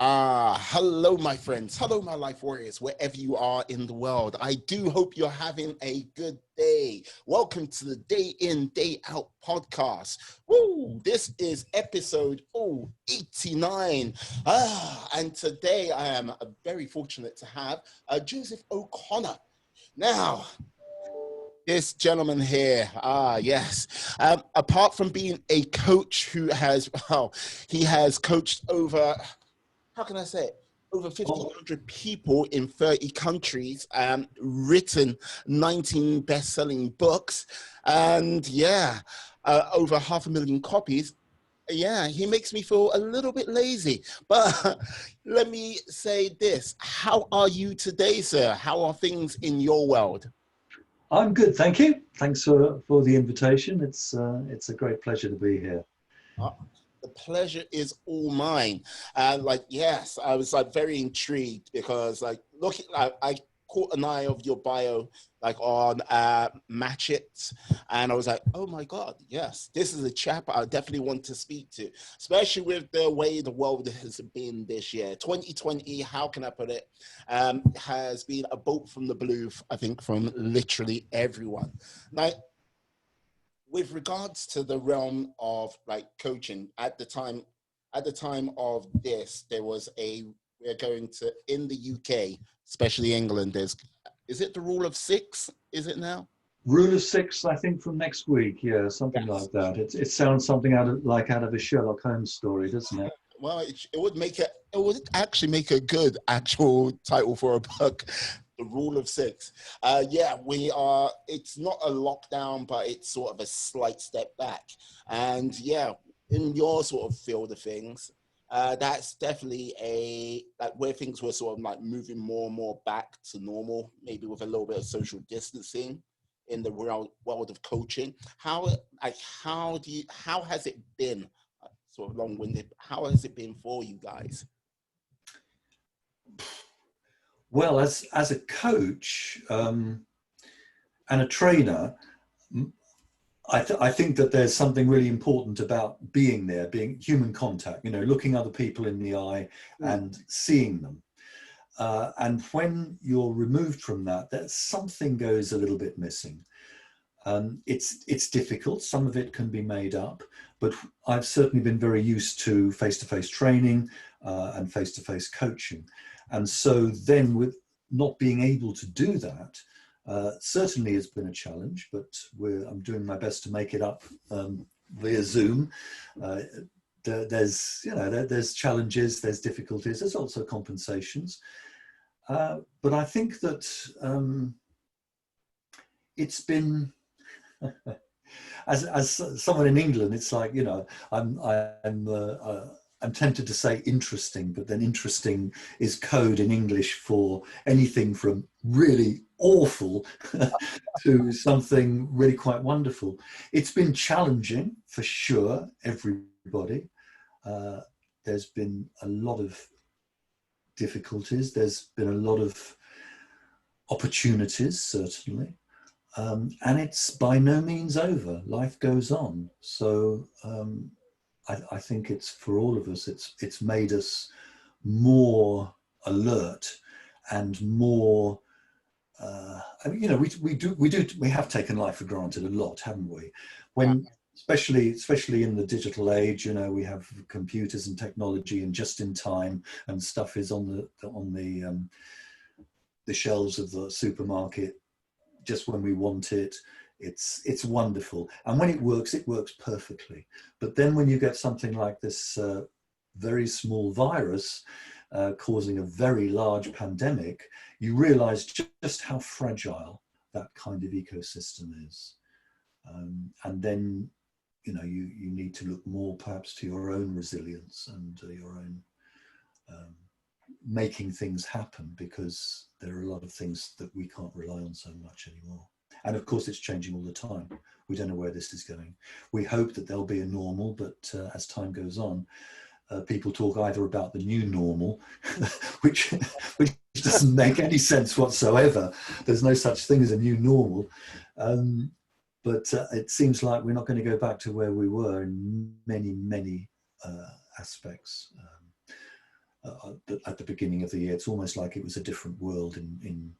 Hello, my friends. Hello, my life warriors, wherever you are in the world. I do hope you're having a good day. Welcome to the Day In, Day Out podcast. Woo! This is episode 89. And today I am very fortunate to have Joseph O'Connor. Now, this gentleman here, yes. Apart from being a coach who has, he has coached over, how can I say it? Over 1,500 people in 30 countries, written 19 best-selling books, and over 500,000 copies. Yeah, he makes me feel a little bit lazy. But let me say this. How are you today, sir? How are things in your world? I'm good, thank you. Thanks for the invitation. It's a great pleasure to be here. The pleasure is all mine. Yes, I was very intrigued because I caught an eye of your bio on Match It, and I was like, oh my God, yes, this is a chap I definitely want to speak to, especially with the way the world has been this year. 2020, how can I put it, has been a bolt from the blue, I think, from literally everyone. Now, with regards to the realm of coaching at the time of this, we're going to, in the UK, especially England, is it the rule of six? Is it now? Rule of six, I think, from next week. Yeah, something Yes. like that. It sounds something out of a Sherlock Holmes story, doesn't it? Well, it would actually make a good actual title for a book. The rule of six. It's not a lockdown, but it's sort of a slight step back. And yeah, in your sort of field of things, that's definitely where things were sort of moving more and more back to normal, maybe with a little bit of social distancing in the world of coaching. How has it been? Sort of long-winded. How has it been for you guys? Well, as a coach and a trainer, I think that there's something really important about being there, being human contact. Looking other people in the eye and seeing them. And when you're removed from that something goes a little bit missing. It's difficult. Some of it can be made up, but I've certainly been very used to face-to-face training and face-to-face coaching. And so then with not being able to do that, certainly has been a challenge, but I'm doing my best to make it up via Zoom. There's challenges, there's difficulties, there's also compensations. But I think that it's been, as someone in England, it's like, I'm tempted to say interesting, but then interesting is code in English for anything from really awful to something really quite wonderful. It's been challenging for sure, everybody. There's been a lot of difficulties. There's been a lot of opportunities, certainly. And it's by no means over. Life goes on. So I think it's for all of us. It's made us more alert and more. We have taken life for granted a lot, haven't we? Especially in the digital age, we have computers and technology and just in time, and stuff is on the shelves of the supermarket just when we want it. It's wonderful, and when it works perfectly. But then when you get something like this very small virus causing a very large pandemic, you realize just how fragile that kind of ecosystem is. And then you need to look more perhaps to your own resilience and your own making things happen, because there are a lot of things that we can't rely on so much anymore. And of course, it's changing all the time. We don't know where this is going. We hope that there'll be a normal, but as time goes on, people talk either about the new normal, which doesn't make any sense whatsoever. There's no such thing as a new normal. But it seems like we're not going to go back to where we were in many, many aspects. at the beginning of the year. It's almost like it was a different world in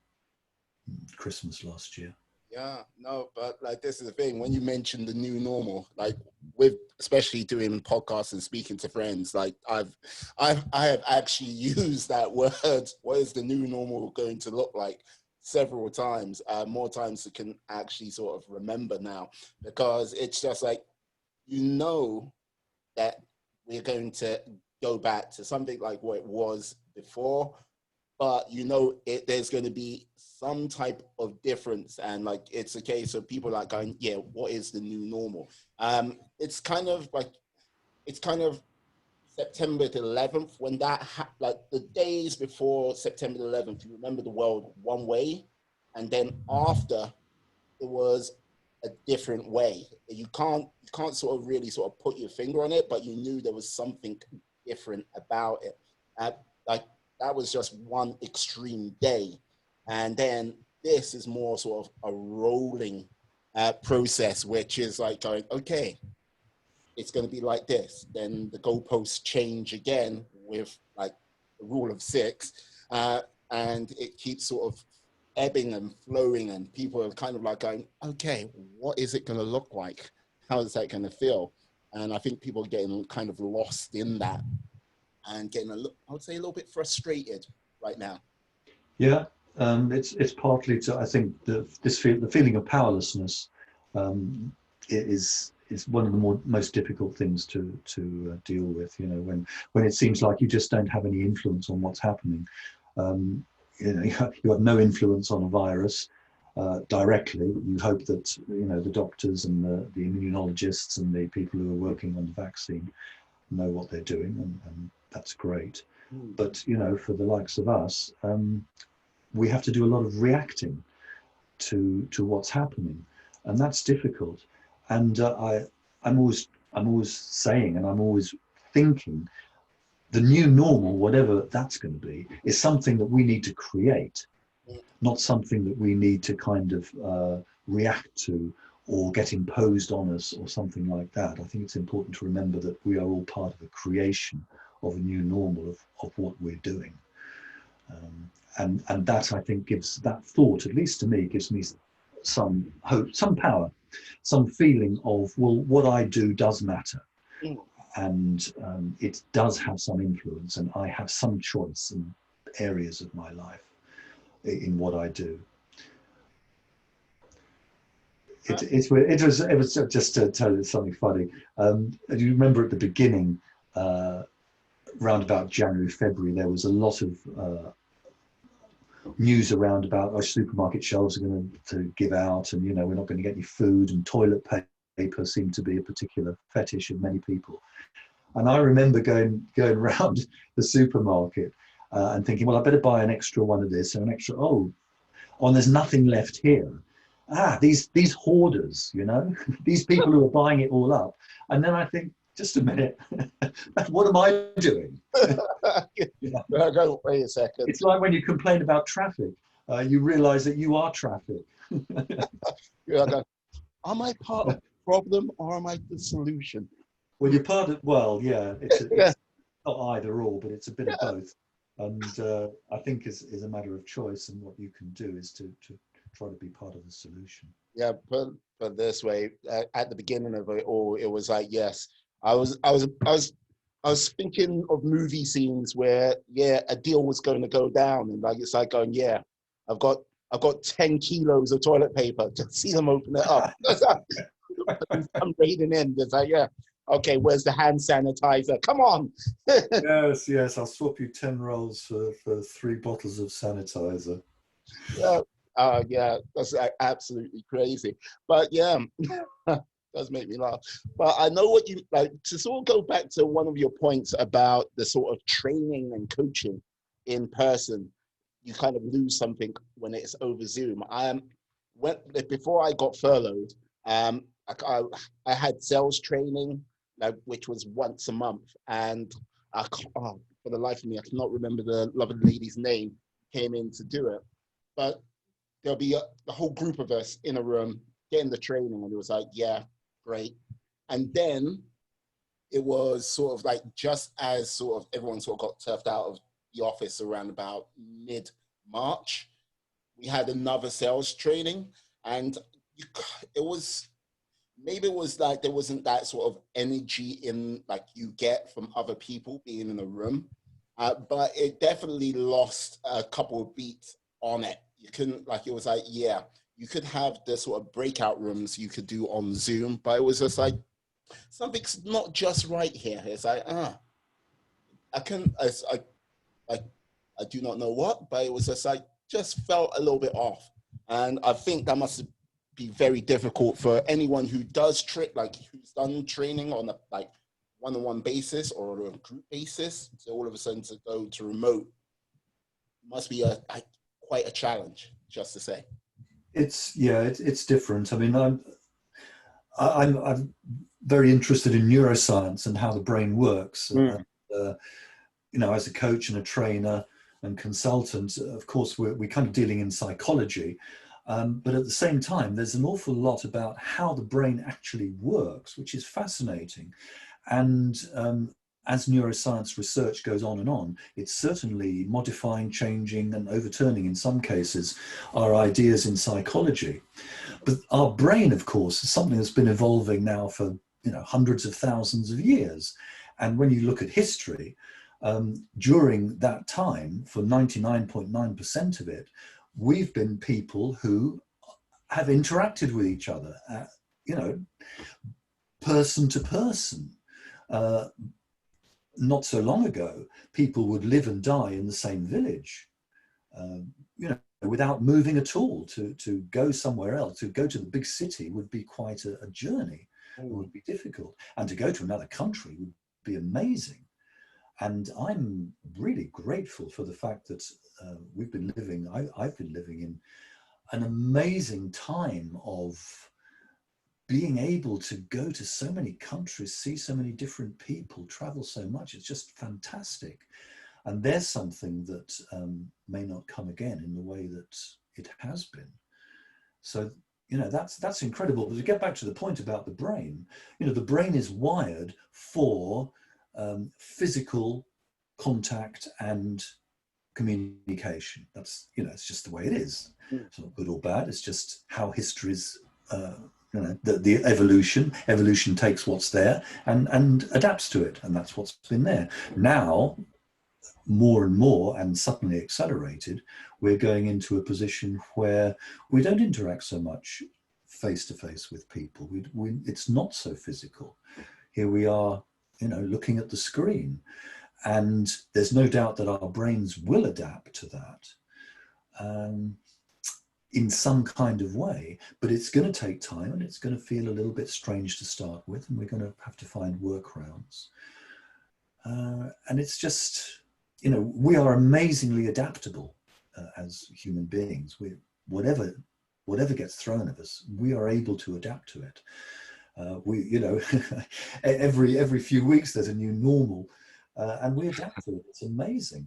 Christmas last year. Yeah, no, but like this is the thing. When you mention the new normal, like with especially doing podcasts and speaking to friends, like I have actually used that word. What is the new normal going to look like? Several times, more times than can actually sort of remember now, because it's just like, you know, that we're going to go back to something like what it was before, but you know there's going to be some type of difference, and like it's a case of people like going, yeah, what is the new normal? It's kind of like, it's kind of September the 11th when that like the days before September the 11th, you remember the world one way, and then after it was a different way. You can't sort of really sort of put your finger on it, but you knew there was something different about it. Like that was just one extreme day, and then this is more sort of a rolling process, which is like going, okay, it's going to be like this. Then the goalposts change again with like the rule of six, and it keeps sort of ebbing and flowing, and people are kind of like going, okay, what is it going to look like? How is that going to feel? And I think people are getting kind of lost in that and getting I would say a little bit frustrated right now. Yeah, it's partly to, I think, the feeling of powerlessness is one of the most difficult things to deal with. You know, when it seems like you just don't have any influence on what's happening. You know, you have no influence on a virus directly. You hope that, you know, the doctors and the immunologists and the people who are working on the vaccine know what they're doing, and that's great. But, you know, for the likes of us, we have to do a lot of reacting to what's happening, and that's difficult. And I'm always saying, and I'm always thinking, the new normal, whatever that's going to be, is something that we need to create, not something that we need to kind of react to or get imposed on us or something like that. I think it's important to remember that we are all part of a creation of a new normal of what we're doing. And that, I think, gives that thought, at least to me, gives me some hope, some power, some feeling of, well, what I do does matter. And it does have some influence, and I have some choice in areas of my life in what I do. It was just to tell you something funny. Do you remember at the beginning, around about January, February, there was a lot of news around about our supermarket shelves are going to give out, and, you know, we're not going to get any food, and toilet paper seemed to be a particular fetish of many people. And I remember going around the supermarket and thinking, well, I better buy an extra one of this and an extra, and there's nothing left here. These hoarders, you know, these people who are buying it all up. And then I think, just a minute, what am I doing? Wait a second. It's like when you complain about traffic, you realize that you are traffic. Am I part of the problem or am I the solution? Well, you're part of, well, yeah, it's not either or, but it's a bit of both. And I think is a matter of choice, and what you can do is to try to be part of the solution. Yeah, but this way, at the beginning of it all, it was like, yes, I was thinking of movie scenes where, yeah, a deal was going to go down, and like it's like going, yeah, I've got 10 kilos of toilet paper. Just see them open it up. I'm raiding in. It's like, yeah, okay, where's the hand sanitizer? Come on. Yes, I'll swap you 10 rolls for 3 bottles of sanitizer. Yeah, that's absolutely crazy. But yeah, does make me laugh. But I know what you like, to sort of go back to one of your points about the sort of training and coaching in person. You kind of lose something when it's over Zoom. Before I got furloughed, I had sales training, which was once a month, and for the life of me, I cannot remember the lovely lady's name. Came in to do it, but there'll be a whole group of us in a room getting the training, and it was like, yeah, great. And then it was sort of like just as sort of everyone sort of got turfed out of the office around about mid-March, we had another sales training, and it was, maybe it was like there wasn't that sort of energy in like you get from other people being in a room, but it definitely lost a couple of beats on it. You couldn't, like, it was like, yeah, you could have the sort of breakout rooms you could do on Zoom, but it was just like something's not just right here. It's like, I can, I, I do not know what, but it was just like, just felt a little bit off. And I think that must be very difficult for anyone who does like who's done training on a like one-on-one basis or a group basis. So all of a sudden to go to remote must be quite a challenge, just to say. It's different. I mean, I'm very interested in neuroscience and how the brain works. You know, as a coach and a trainer and consultant, of course, we're kind of dealing in psychology. But at the same time, there's an awful lot about how the brain actually works, which is fascinating. And as neuroscience research goes on, it's certainly modifying, changing, and overturning, in some cases, our ideas in psychology. But our brain, of course, is something that's been evolving now for, you know, hundreds of thousands of years. And when you look at history, during that time, for 99.9% of it, we've been people who have interacted with each other, you know, person to person. Not so long ago, people would live and die in the same village, you know, without moving at all. To go somewhere else, to go to the big city would be quite a journey. It would be difficult. And to go to another country would be amazing. And I'm really grateful for the fact that I've been living in an amazing time of being able to go to so many countries, see so many different people, travel so much. It's just fantastic. And there's something that may not come again in the way that it has been. So, you know, that's incredible. But to get back to the point about the brain, you know, the brain is wired for physical contact and communication. That's, you know, it's just the way it is. It's not good or bad. It's just how history's, you know, the evolution takes what's there and adapts to it. And that's what's been there. Now, more and more, and suddenly accelerated, we're going into a position where we don't interact so much face to face with people. It's not so physical. Here we are, you know, looking at the screen, and there's no doubt that our brains will adapt to that in some kind of way, but it's going to take time, and it's going to feel a little bit strange to start with, and we're going to have to find workarounds. And it's just, you know, we are amazingly adaptable as human beings. Whatever gets thrown at us, we are able to adapt to it. You know, every few weeks there's a new normal, and we adapt to it. It's amazing.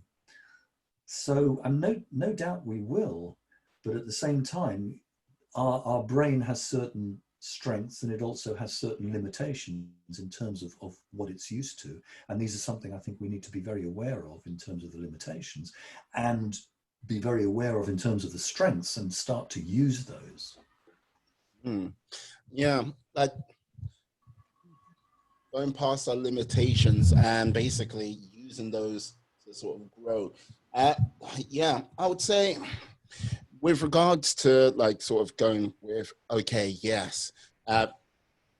So, and no doubt we will, but at the same time, our brain has certain strengths, and it also has certain limitations in terms of what it's used to. And these are something I think we need to be very aware of in terms of the limitations, and be very aware of in terms of the strengths, and start to use those. Yeah, like going past our limitations and basically using those to sort of grow. Yeah, I would say with regards to like sort of going with, okay, yes,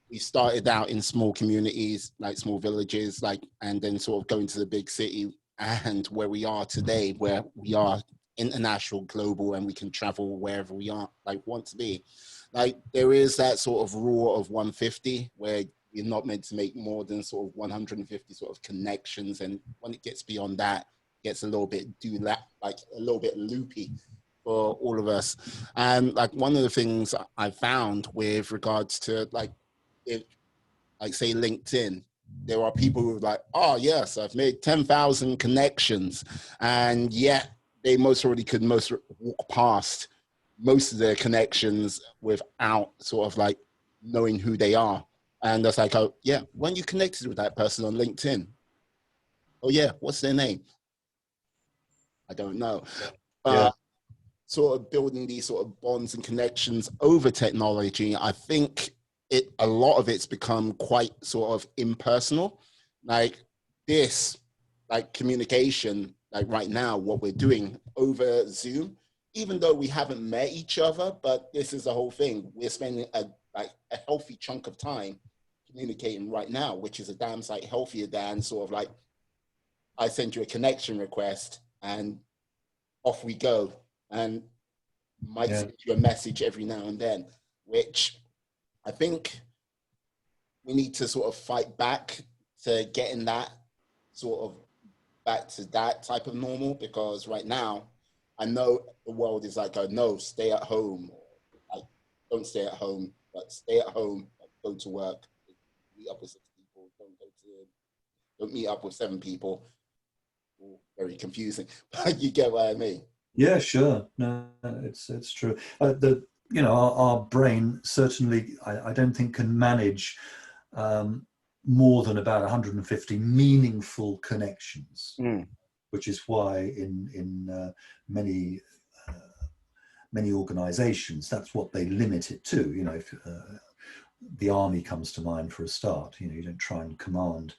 we started out in small communities, like small villages, like, and then sort of going to the big city, and where we are today, where we are international, global, and we can travel wherever we are, like want to be. Like there is that sort of rule of 150 where you're not meant to make more than sort of 150 sort of connections. And when it gets beyond that, it gets a little bit like a little bit loopy for all of us. And like one of the things I found with regards to like say LinkedIn, there are people who are like, oh yes, I've made 10,000 connections, and yet they most could walk past most of their connections without sort of like knowing who they are. And that's like, oh yeah, when you connected with that person on LinkedIn, oh yeah, what's their name? I don't know. Yeah. Sort of building these sort of bonds and connections over technology, I think a lot of it's become quite sort of impersonal. Like this, like communication, like right now, what we're doing over Zoom, even though we haven't met each other, but this is the whole thing. We're spending a healthy chunk of time communicating right now, which is a damn sight healthier than sort of like I send you a connection request and off we go. And might Yeah. send you a message every now and then, which I think we need to sort of fight back to getting that sort of back to that type of normal, because right now I know the world is like, oh, no, stay at home. Like, don't stay at home, but stay at home, like, go to work, meet up with 6 people, don't meet up with 7 people. Very confusing, but you get what I mean. Yeah, sure. No, it's true. Our brain certainly, I don't think can manage more than about 150 meaningful connections, which is why in many many organizations, that's what they limit it to. You know, if the army comes to mind for a start, you know, you don't try and command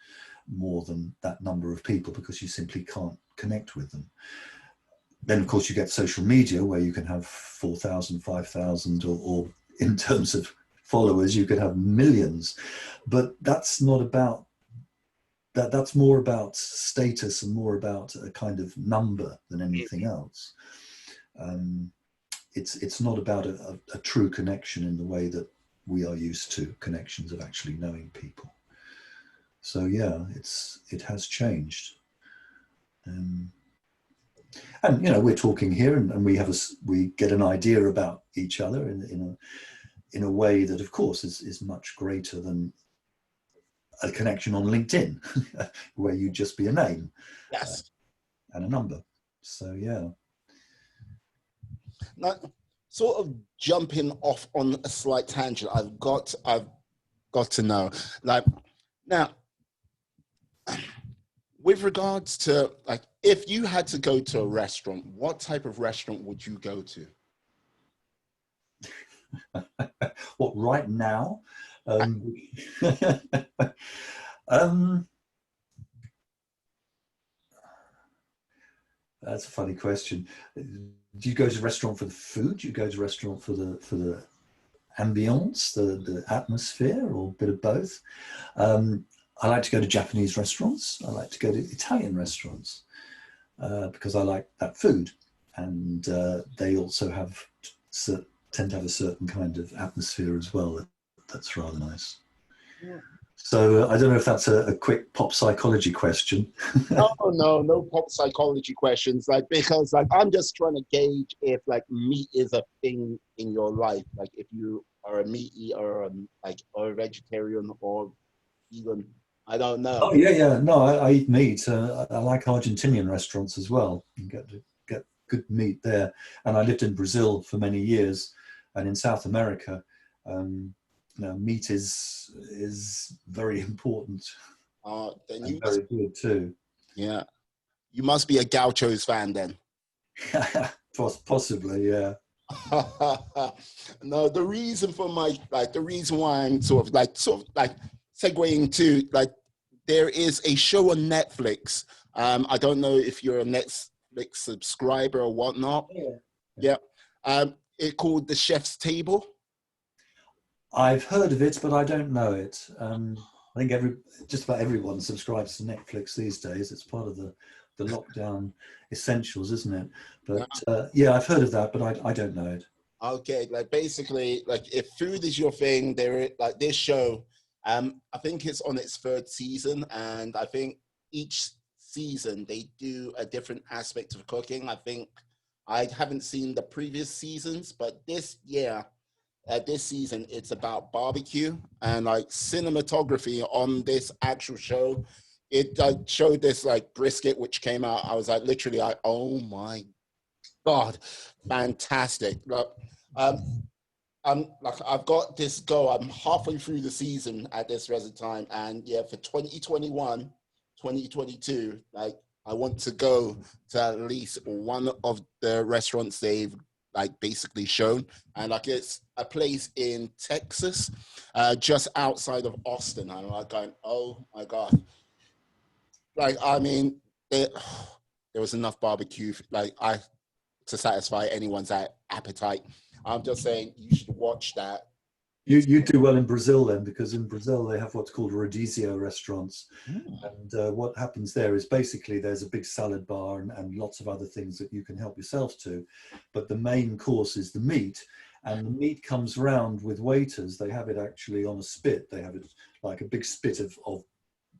more than that number of people because you simply can't connect with them. Then, of course, you get social media where you can have 4,000, 5,000, or in terms of followers, you could have millions. But that's not about that. That's more about status and more about a kind of number than anything else. It's not about a true connection in the way that we are used to connections of actually knowing people. So yeah, it has changed. And you know, we're talking here, and we get an idea about each other in a way that, of course, is much greater than a connection on LinkedIn, where you just be a name, Yes. And a number. So yeah. Now, sort of jumping off on a slight tangent, I've got to know, like, now, with regards to, like, if you had to go to a restaurant, what type of restaurant would you go to? What, right now? That's a funny question. Do you go to a restaurant for the food? Do you go to a restaurant for the ambience, the atmosphere, or a bit of both? I like to go to Japanese restaurants. I like to go to Italian restaurants because I like that food, and they also tend to have a certain kind of atmosphere as well. That's rather nice. Yeah. So I don't know if that's a quick pop psychology question. No pop psychology questions. Like, because like I'm just trying to gauge if like meat is a thing in your life. Like if you are a meat eater or or a vegetarian or vegan. I don't know. Oh yeah. No, I eat meat. I like Argentinian restaurants as well. You get good meat there. And I lived in Brazil for many years, and in South America. Meat is very important. Then and very good too. Yeah, you must be a Gauchos fan then. Possibly, yeah. No, the reason for the reason why I'm sort of like segueing to, like, there is a show on Netflix. I don't know if you're a Netflix subscriber or whatnot. Yeah. It called The Chef's Table. I've heard of it, but I don't know it. I think just about everyone subscribes to Netflix these days. It's part of the lockdown essentials, isn't it? But yeah, I've heard of that, but I don't know it. Okay, like basically, like if food is your thing, there like this show. I think it's on its 3rd season, and I think each season they do a different aspect of cooking. I think I haven't seen the previous seasons, but this season it's about barbecue, and like cinematography on this actual show. It showed this like brisket which came out. I was like literally like, oh my God, fantastic. I'm like, I've got this goal. I'm halfway through the season at this present time. And yeah, for 2021, 2022, like I want to go to at least one of the restaurants they've like basically shown. And like it's a place in Texas, just outside of Austin. And I'm like going, oh my God. Like, I mean, it, there was enough barbecue, like to satisfy anyone's appetite. I'm just saying you should watch that. You do well in Brazil then, because in Brazil they have what's called rodizio restaurants. Mm. And what happens there is basically there's a big salad bar and lots of other things that you can help yourself to. But the main course is the meat. And the meat comes round with waiters. They have it actually on a spit. They have it like a big spit of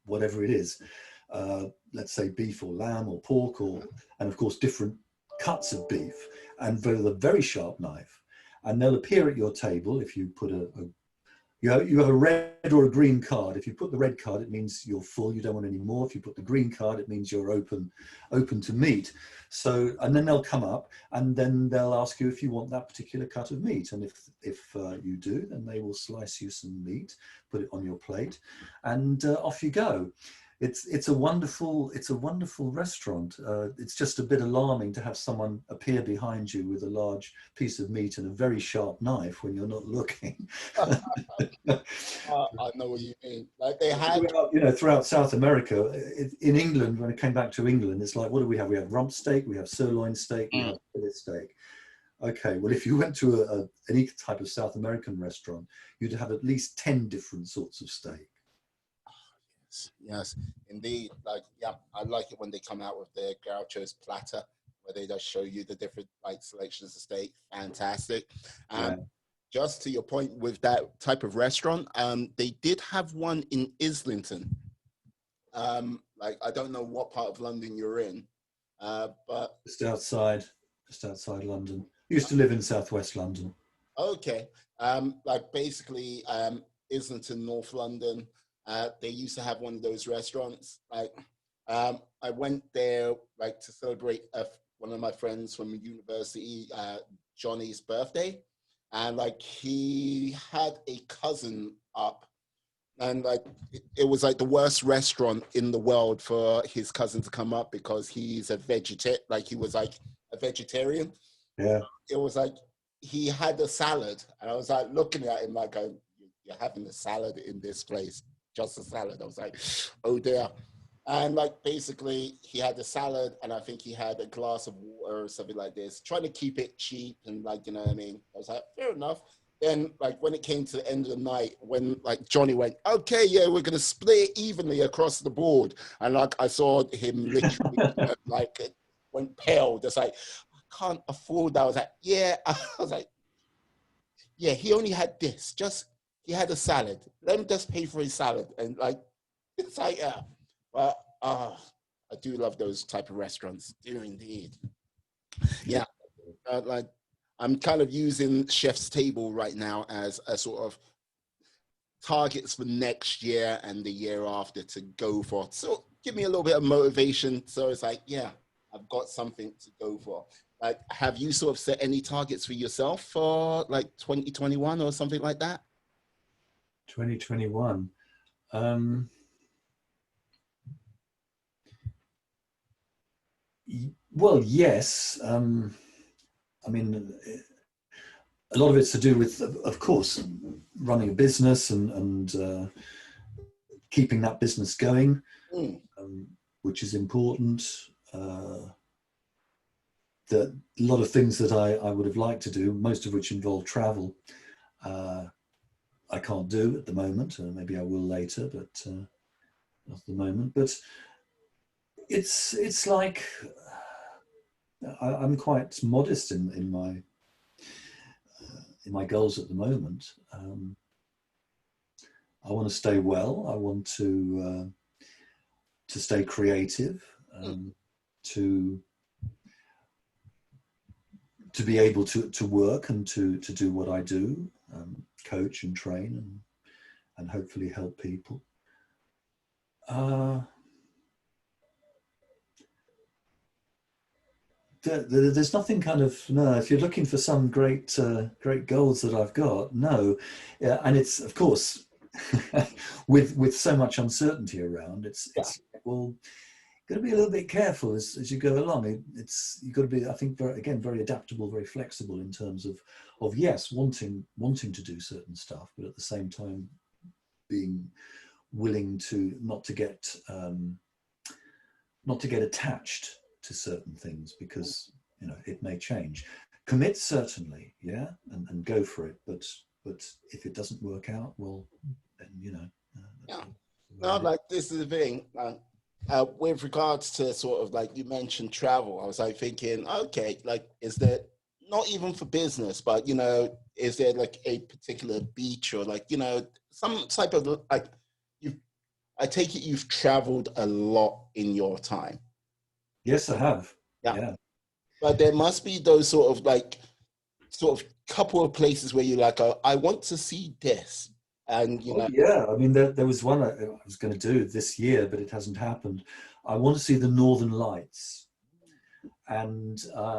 whatever it is. Let's say beef or lamb or pork, and of course different cuts of beef, and with a very sharp knife. And they'll appear at your table if you put you have a red or a green card. If you put the red card, it means you're full, you don't want any more. If you put the green card, it means you're open to meat. So, and then they'll come up and then they'll ask you if you want that particular cut of meat. And if you do, then they will slice you some meat, put it on your plate, and off you go. It's a wonderful restaurant. It's just a bit alarming to have someone appear behind you with a large piece of meat and a very sharp knife when you're not looking. I know what you mean. Like they had, Throughout South America, in England, when I came back to England, it's like, what do we have? We have rump steak, we have sirloin steak, we have fillet steak. Okay, well, if you went to any type of South American restaurant, you'd have at least 10 different sorts of steak. Yes, indeed. Like, yeah, I like it when they come out with their Gaucho's platter, where they just show you the different like selections of steak. Fantastic. Yeah. Just to your point with that type of restaurant, they did have one in Islington. Like I don't know what part of London you're in, but just outside London. I used to live in southwest London. Okay. Like basically, Islington, North London. They used to have one of those restaurants. Like, I went there like to celebrate one of my friends from university, Johnny's birthday, and like he had a cousin up, and like it was like the worst restaurant in the world for his cousin to come up because he's a vegetarian. Like he was like a vegetarian. Yeah. It was like he had a salad, and I was like looking at him like, "You're having a salad in this place." Just a salad. I was like, oh dear. And like basically he had the salad and I think he had a glass of water or something like this, trying to keep it cheap and like, you know what I mean? I was like, fair enough. Then like when it came to the end of the night, when like Johnny went, okay, yeah, we're gonna split it evenly across the board. And like I saw him literally like it went pale, just like, I can't afford that. I was like, yeah. I was like, yeah, he only had this, he had a salad. Let him just pay for his salad. And like, it's like, yeah. But I do love those type of restaurants. Do indeed. Yeah. Like, I'm kind of using Chef's Table right now as a sort of targets for next year and the year after to go for. So give me a little bit of motivation. So it's like, yeah, I've got something to go for. Like, have you sort of set any targets for yourself for like 2021 or something like that? 2021. Well, yes. I mean, a lot of it's to do with, of course, running a business and keeping that business going, which is important. That a lot of things that I would have liked to do, most of which involve travel, I can't do at the moment. Maybe I will later, but not at the moment. But it's like I'm quite modest in my goals at the moment. I want to stay well. I want to stay creative, to be able to work and to do what I do, coach and train and hopefully help people. There's nothing kind of, no, if you're looking for some great goals that I've got, no. Yeah, and it's, of course, with so much uncertainty around, Yeah. it's well, got to be a little bit careful as you go along. It's you've got to be, I think, very adaptable, very flexible in terms of yes, wanting to do certain stuff, but at the same time being willing to not to get attached to certain things, because it may change. Commit, certainly, yeah, and go for it. But if it doesn't work out, well, then Yeah. that's the way No, it is. like this is the thing. With regards to sort of like you mentioned travel, I was like thinking, okay, like is there not even for business, but is there like a particular beach or like some type of like you? I take it you've traveled a lot in your time. Yes, I have. Yeah, Yeah. but there must be those sort of couple of places where you're like, oh, I want to see this, and Oh yeah, I mean there was one I was going to do this year, but it hasn't happened. I want to see the Northern Lights, and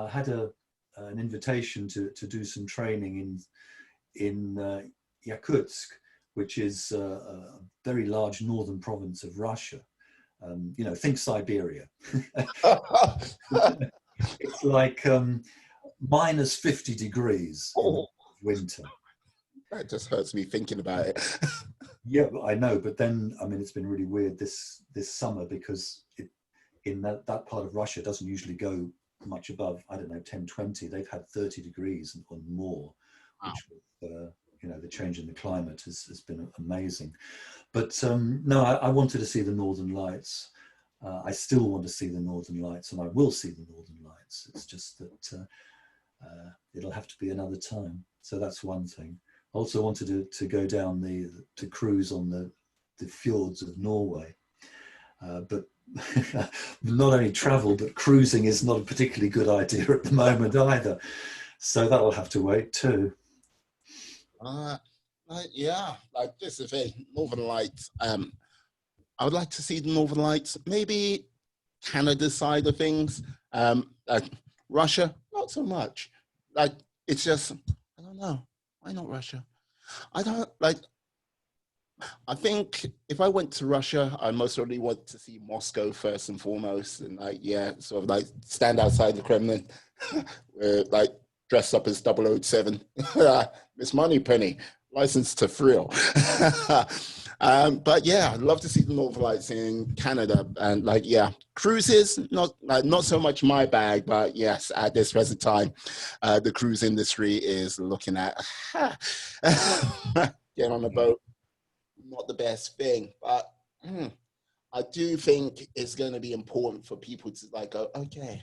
had an invitation to do some training in Yakutsk, which is a very large northern province of Russia. Think Siberia. It's like minus 50 degrees in the oh, winter. that just hurts me thinking about it. Yeah, I know, but then I mean, it's been really weird this summer because in that part of Russia doesn't usually go much above, I don't know, 10, 20. They've had 30 degrees and more, Wow. which the change in the climate has been amazing. But no, I wanted to see the Northern Lights. I still want to see the Northern Lights, and I will see the Northern Lights. It's just that it'll have to be another time. So that's one thing. I also wanted to go down to cruise on the fjords of Norway, but not only travel, but cruising is not a particularly good idea at the moment either. So that will have to wait too. Uh, yeah, like this is a Northern Lights. I would like to see the Northern Lights. Maybe Canada side of things. Like Russia, not so much. Like it's just I don't know. Why not Russia? I don't like. I think if I went to Russia, I most probably want to see Moscow first and foremost, and like yeah, sort of like stand outside the Kremlin, like dressed up as 007, Miss Moneypenny, license to thrill. But yeah, I'd love to see the Northern Lights in Canada, and like yeah, cruises not so much my bag, but yes, at this present time, the cruise industry is looking at getting on a boat not the best thing, but I do think it's going to be important for people to like go, okay,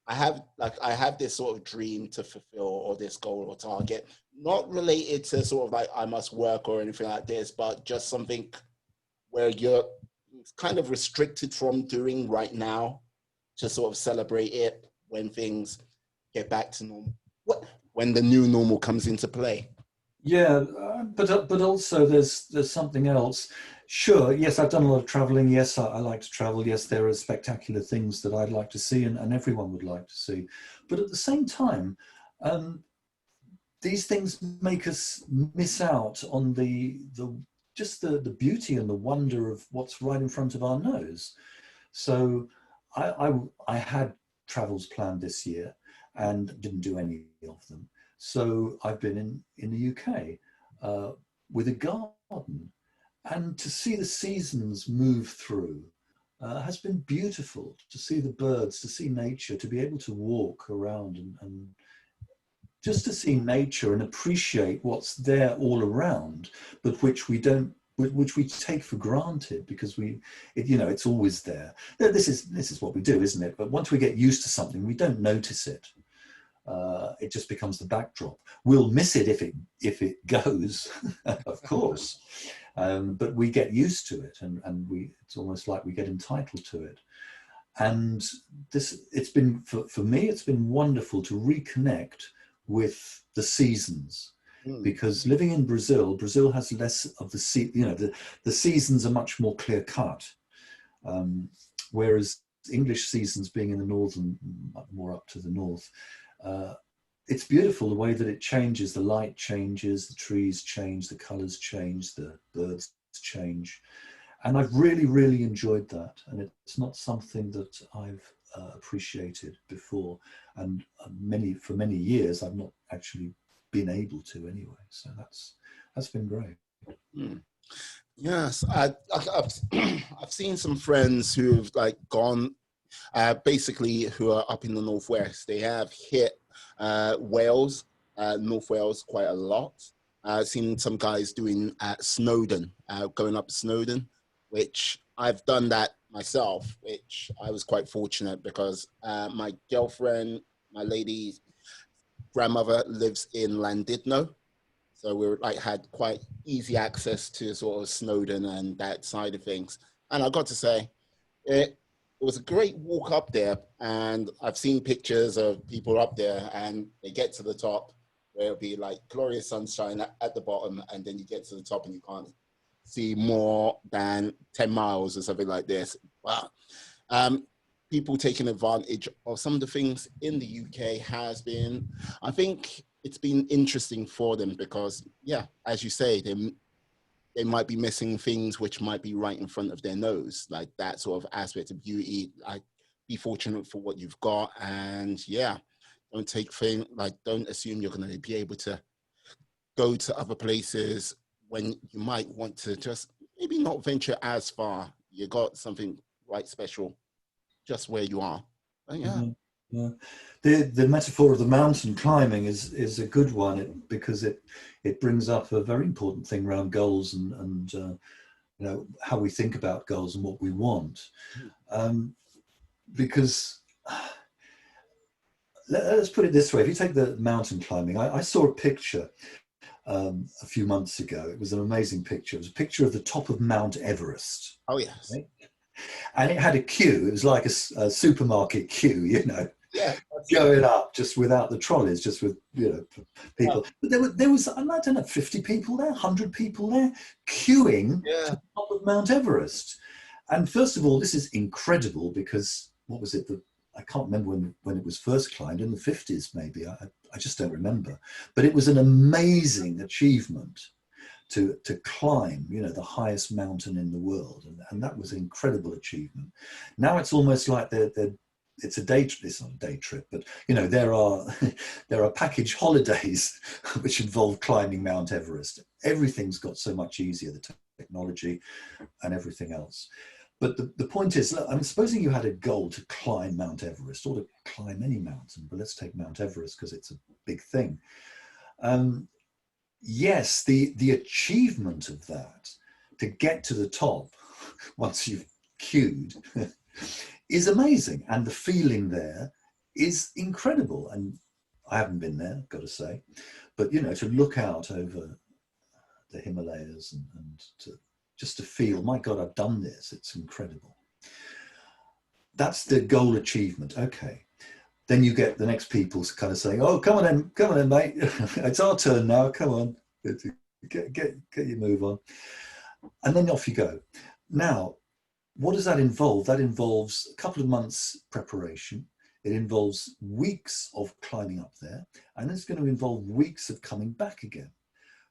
I have this sort of dream to fulfill or this goal or target, not related to sort of like I must work or anything like this, but just something where you're kind of restricted from doing right now to sort of celebrate it when things get back to normal. When the new normal comes into play. Yeah, but also there's something else. Sure, yes, I've done a lot of traveling. Yes, I like to travel. Yes, there are spectacular things that I'd like to see, and everyone would like to see. But at the same time, um, these things make us miss out on the just the beauty and the wonder of what's right in front of our nose. So I had travels planned this year and didn't do any of them. So I've been in the UK with a garden, and to see the seasons move through has been beautiful. To see the birds, to see nature, to be able to walk around and just to see nature and appreciate what's there all around, but which we take for granted because it's always there. This is what we do, isn't it? But once we get used to something, we don't notice it. It just becomes the backdrop. We'll miss it if it goes, of course, but we get used to it, and it's almost like we get entitled to it. And it's been for me, it's been wonderful to reconnect with the seasons, because living in Brazil has less of the seasons are much more clear cut, whereas English seasons being in the northern, more up to the north, it's beautiful the way that it changes. The light changes, the trees change, the colours change, the birds change. And I've really, really enjoyed that. And it's not something that I've appreciated before. And for many years, I've not actually been able to anyway. So that's been great. Mm. Yes, I've seen some friends who've like gone, basically who are up in the northwest. They have hit Wales, North Wales quite a lot. I've seen some guys doing Snowdon, going up Snowdon, which I've done that myself, which I was quite fortunate because my girlfriend, my lady's grandmother lives in Llandudno. So we like had quite easy access to sort of Snowdon and that side of things. And I got to say, it was a great walk up there. And I've seen pictures of people up there and they get to the top where it'll be like glorious sunshine at the bottom. And then you get to the top and you can't see more than 10 miles or something like this. Wow. People taking advantage of some of the things in the UK has been, I think it's been interesting for them because, yeah, as you say, they might be missing things which might be right in front of their nose, like that sort of aspect of beauty. Like, be fortunate for what you've got, and yeah, don't assume you're going to be able to go to other places when you might want to just maybe not venture as far. You got something quite special just where you are. But yeah. Mm-hmm. Yeah, the metaphor of the mountain climbing is a good one because it brings up a very important thing around goals and you know, how we think about goals and what we want. Because let's put it this way: if you take the mountain climbing, I saw a picture a few months ago. It was an amazing picture. It was a picture of the top of Mount Everest. Oh yes. Right? And it had a queue. It was like a supermarket queue, you know. Yeah, going up just without the trolleys, just with, you know, people. But there was, I don't know, 50 people there, 100 people there, queuing to the top of Mount Everest. And first of all, this is incredible because, what was it? I can't remember when it was first climbed, in the 50s maybe, I just don't remember. But it was an amazing achievement to climb, you know, the highest mountain in the world. And that was an incredible achievement. Now it's almost like it's not a day trip, but you know, there are package holidays which involve climbing Mount Everest. Everything's got so much easier, the technology and everything else. But the point is, look, I'm supposing you had a goal to climb Mount Everest or to climb any mountain, but let's take Mount Everest because it's a big thing. Yes, the achievement of that, to get to the top once you've queued, is amazing, and the feeling there is incredible. And I haven't been there, got to say, but you know, to look out over the Himalayas and just to feel, my God, I've done this, it's incredible. That's the goal achievement. Okay, then you get the next people kind of saying, oh, come on in, mate, it's our turn now, come on, get your move on. And then off you go. Now, what does that involve? That involves a couple of months preparation. It involves weeks of climbing up there, and it's going to involve weeks of coming back again.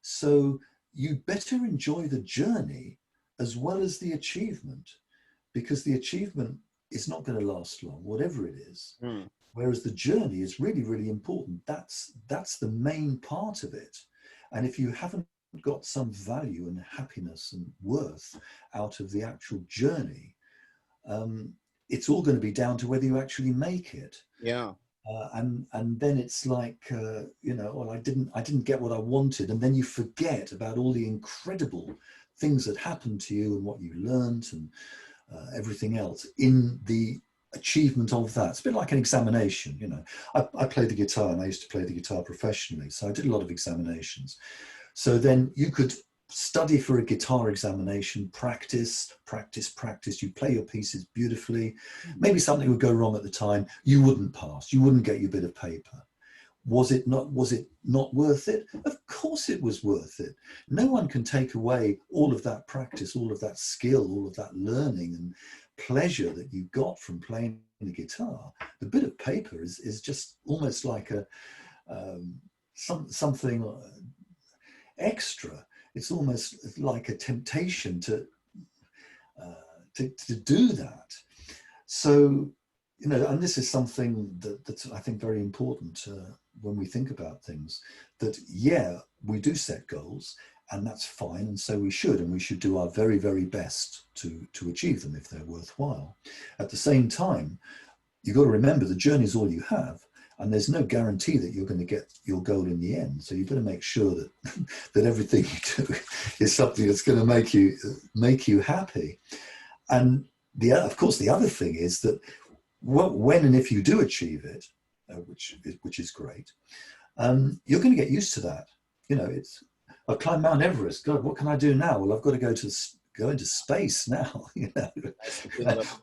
So you better enjoy the journey as well as the achievement, because the achievement is not going to last long, whatever it is. Whereas the journey is really, really important. That's the main part of it. And if you haven't got some value and happiness and worth out of the actual journey, it's all going to be down to whether you actually make it. And then it's like, you know, well, I didn't get what I wanted, and then you forget about all the incredible things that happened to you and what you learned and everything else in the achievement of that. It's a bit like an examination, you know. I played the guitar, and I used to play the guitar professionally, so I did a lot of examinations. So then you could study for a guitar examination, practice. You play your pieces beautifully. Maybe something would go wrong at the time. You wouldn't pass. You wouldn't get your bit of paper. Was it not worth it? Of course it was worth it. No one can take away all of that practice, all of that skill, all of that learning and pleasure that you got from playing the guitar, the bit of paper is just almost like a something extra. It's almost like a temptation to do that. So, you know, and this is something that's I think very important when we think about things, that yeah, we do set goals, and that's fine, and so we should do our very, very best to achieve them if they're worthwhile. At the same time, you've got to remember the journey is all you have, and there's no guarantee that you're going to get your goal in the end. So you've got to make sure that that everything you do is something that's going to make you happy. And of course, the other thing is that when and if you do achieve it, which is great, you're going to get used to that. You know, I've climbed Mount Everest. God, what can I do now? Well, I've got to go into space now. You know,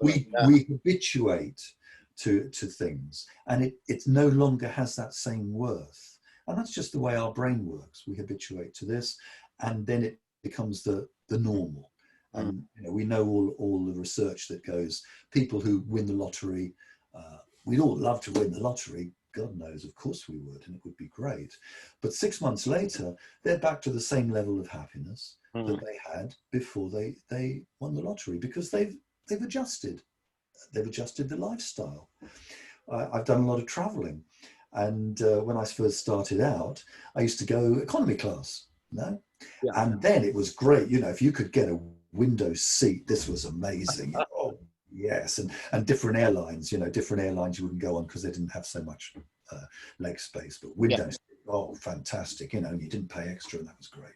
we habituate to things, and it no longer has that same worth. And that's just the way our brain works. We habituate to this, and then it becomes the normal. And you know, we know all the research that goes, people who win the lottery, we'd all love to win the lottery. God knows, of course we would, and it would be great. But 6 months later, they're back to the same level of happiness that they had before they won the lottery, because they've adjusted. They've adjusted the lifestyle. I've done a lot of traveling, and when I first started out, I used to go economy class, and then it was great. You know, if you could get a window seat, this was amazing. Oh yes, and different airlines, you wouldn't go on because they didn't have so much leg space, but windows, oh fantastic, you know, and you didn't pay extra, and that was great.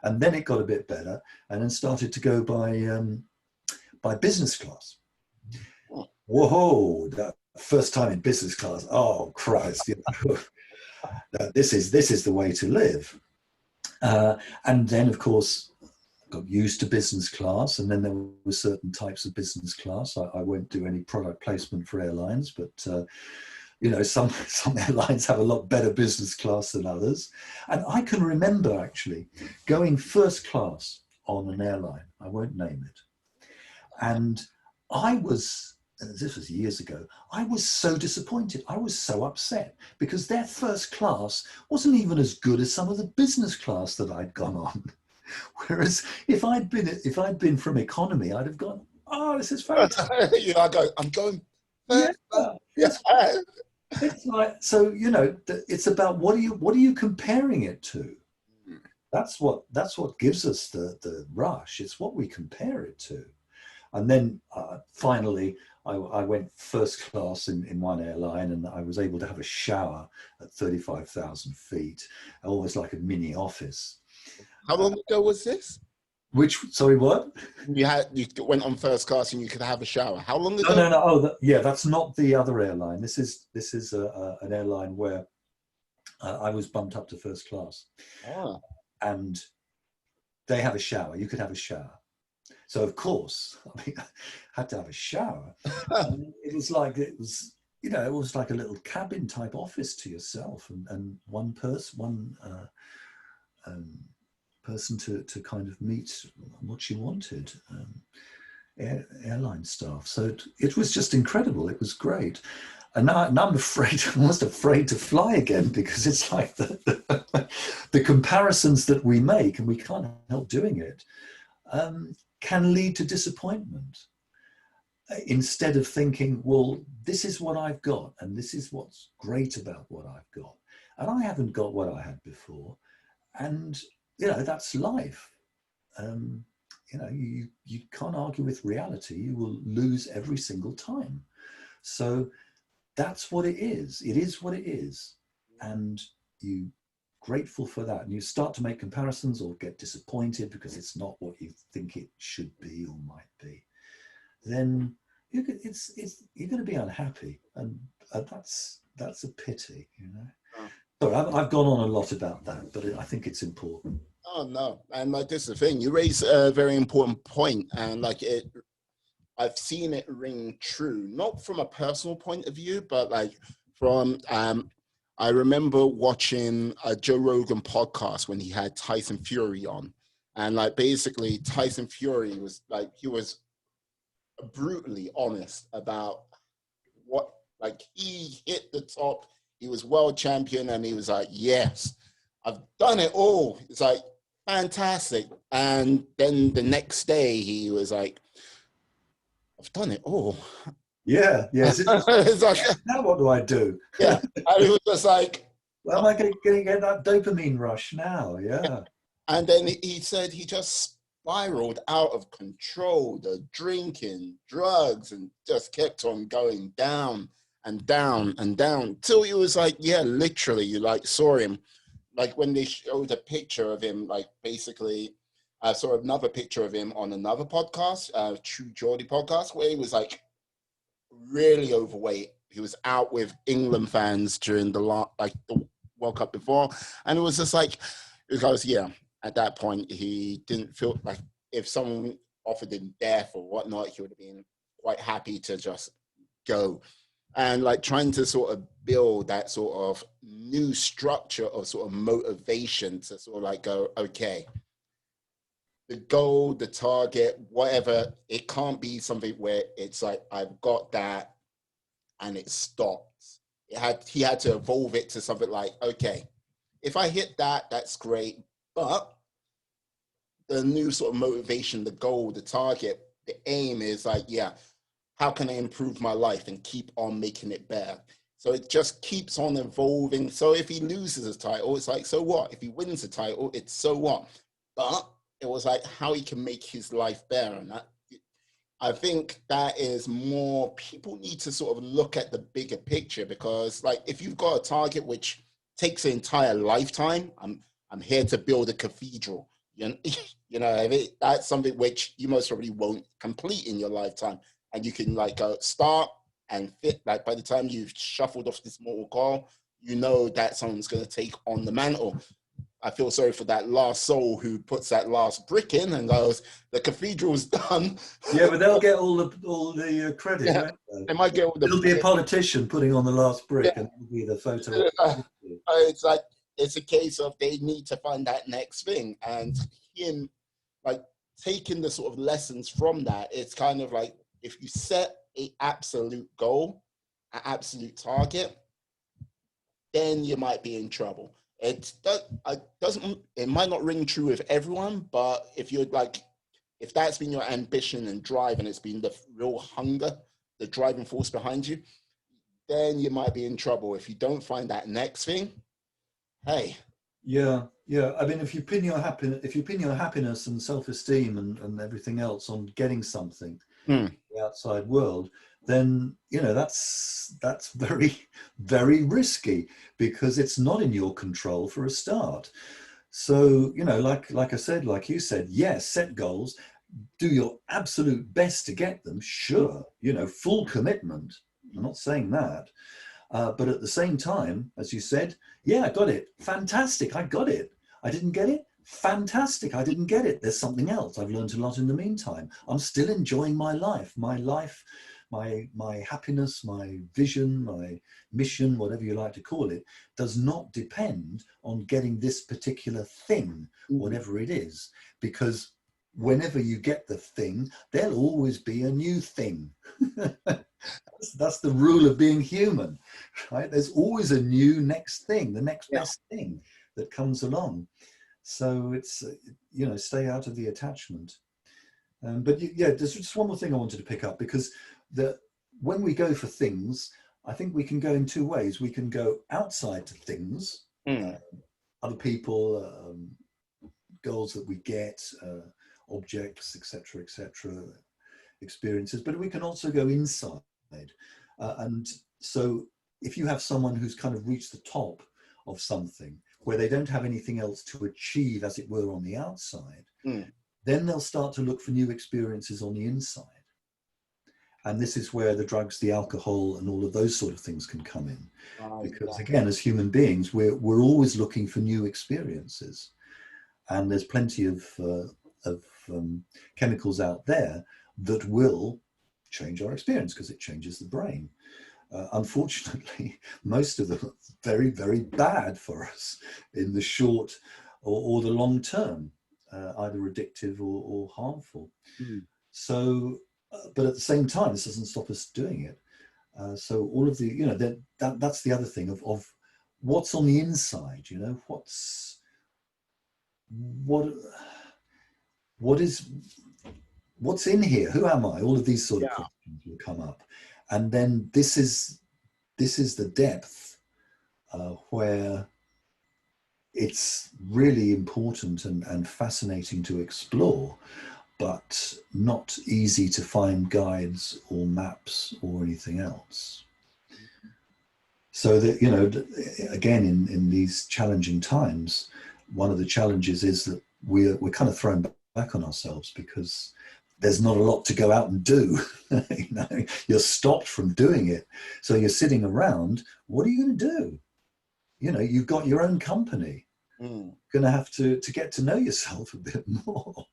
And then it got a bit better, and then started to go by business class. Whoa, that first time in business class, oh Christ, you know, this is the way to live. And then of course got used to business class, and then there were certain types of business class. I won't do any product placement for airlines, but you know, some airlines have a lot better business class than others. And I can remember actually going first class on an airline, I won't name it, and this was years ago, I was so disappointed. I was so upset because their first class wasn't even as good as some of the business class that I'd gone on. Whereas if I'd been from economy, I'd have gone, oh, this is fantastic. You know, I'm going. Yeah. It's like, so, you know, it's about what are you comparing it to? That's what gives us the rush. It's what we compare it to. And then finally, I went first class in one airline, and I was able to have a shower at 35,000 feet, almost like a mini office. How long ago was this? Sorry, what? You went on first class and you could have a shower. How long ago? No. Oh, yeah, that's not the other airline. This is an airline where I was bumped up to first class, and they have a shower. You could have a shower. So of course, I mean, I had to have a shower. It was like it was like a little cabin type office to yourself, and one person to kind of meet what you wanted. Airline staff. So it was just incredible. It was great. And now I'm almost afraid to fly again, because it's like the comparisons that we make, and we can't help doing it, can lead to disappointment. Instead of thinking, well, this is what I've got, and this is what's great about what I've got, and I haven't got what I had before, and you know, that's life. You know, you can't argue with reality. You will lose every single time. So that's what it is. It is what it is, and you grateful for that, and you start to make comparisons or get disappointed because it's not what you think it should be or might be, then you're going to be unhappy, and that's a pity, you know. Sorry, I've gone on a lot about that, but I think it's important. Oh no, and like this is the thing. You raise a very important point, and like I've seen it ring true, not from a personal point of view, but like from I remember watching a Joe Rogan podcast when he had Tyson Fury on, and like basically Tyson Fury was like, he was brutally honest about what, like, he hit the top. He was world champion, and he was like, yes, I've done it all. It's like, fantastic. And then the next day he was like, I've done it all. Yeah, yes. It's like, Now what do I do? yeah. And it was just like, Well, am I going to get that dopamine rush now? Yeah. and then he said he just spiraled out of control, the drinking, drugs, and just kept on going down and down and down till he was like, yeah, literally, you like saw him. Like when they showed a picture of him, like basically, I saw another picture of him on another podcast, True Geordie podcast, where he was like really overweight. He was out with England fans during the World Cup before, and it was just like, because yeah, at that point he didn't feel like, if someone offered him death or whatnot, he would have been quite happy to just go. And like trying to sort of build that sort of new structure of sort of motivation to sort of like go, okay, the goal, the target, whatever, it can't be something where it's like, I've got that and it stops. He had to evolve it to something like, okay, if I hit that, that's great. But the new sort of motivation, the goal, the target, the aim is like, yeah, how can I improve my life and keep on making it better? So it just keeps on evolving. So if he loses a title, it's like, so what? If he wins a title, it's so what? But it was like how he can make his life better. And I think that is more, people need to sort of look at the bigger picture, because like if you've got a target which takes an entire lifetime, I'm here to build a cathedral. You know, that's something which you most probably won't complete in your lifetime. And you can like start and fit, like by the time you've shuffled off this mortal coil, you know that someone's going to take on the mantle. I feel sorry for that last soul who puts that last brick in and goes, the cathedral's done. Yeah, but they'll get all the credit, Yeah, won't they? they might get all the. It'll be a politician putting on the last brick, Yeah. and it'll be the photo. It's like, it's a case of they need to find that next thing, and him like taking the sort of lessons from that. It's kind of like, if you set a absolute goal, an absolute target, then you might be in trouble. It doesn't. It might not ring true with everyone, but if you're like, if that's been your ambition and drive, and it's been the real hunger, the driving force behind you, then you might be in trouble. If you don't find that next thing, hey. Yeah, yeah. I mean, if you pin your happiness and self-esteem and everything else on getting something, the outside world, then that's very, very risky, because it's not in your control for a start. So like I said, like you said, yes, set goals, do your absolute best to get them, sure, full commitment. I'm not saying that, but at the same time, as you said, yeah, I got it, fantastic, I got it. I didn't get it, fantastic, I didn't get it, there's something else, I've learned a lot in the meantime, I'm still enjoying my life, my happiness, my vision, my mission, whatever you like to call it, does not depend on getting this particular thing, whatever it is, because whenever you get the thing, there'll always be a new thing. That's the rule of being human, right? There's always a new next thing, the next best thing that comes along. So it's, stay out of the attachment. But yeah, there's just one more thing I wanted to pick up, because when we go for things, I think we can go in two ways. We can go outside to things, other people, goals that we get, objects, etc., experiences, but we can also go inside. And so if you have someone who's kind of reached the top of something where they don't have anything else to achieve, as it were, on the outside, then they'll start to look for new experiences on the inside. And this is where the drugs, the alcohol, and all of those sort of things can come in. Because again, as human beings, we're always looking for new experiences. And there's plenty of chemicals out there that will change our experience, because it changes the brain. Unfortunately, most of them are very, very bad for us in the short or the long term, either addictive or harmful. So but at the same time, this doesn't stop us doing it. So all of the, you know, that's the other thing of what's on the inside, you know, what is what's in here? Who am I? All of these sort of questions will come up, and then this is the depth where it's really important and fascinating to explore, but not easy to find guides or maps or anything else. So that, you know, again, in these challenging times, one of the challenges is that we're kind of thrown back on ourselves because there's not a lot to go out and do. You know, you're stopped from doing it. So you're sitting around, what are you going to do? You know, you've got your own company. Going to have to get to know yourself a bit more,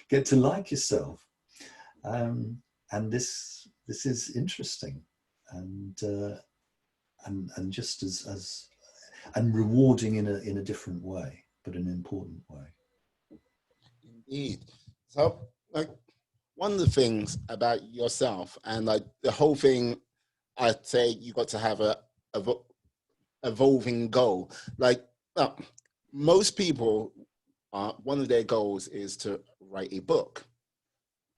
get to like yourself. And this is interesting and just as and rewarding in a different way, but an important way. Indeed. So, like, one of the things about yourself and like the whole thing, I'd say you got to have a evolving goal. Like, most people, one of their goals is to write a book,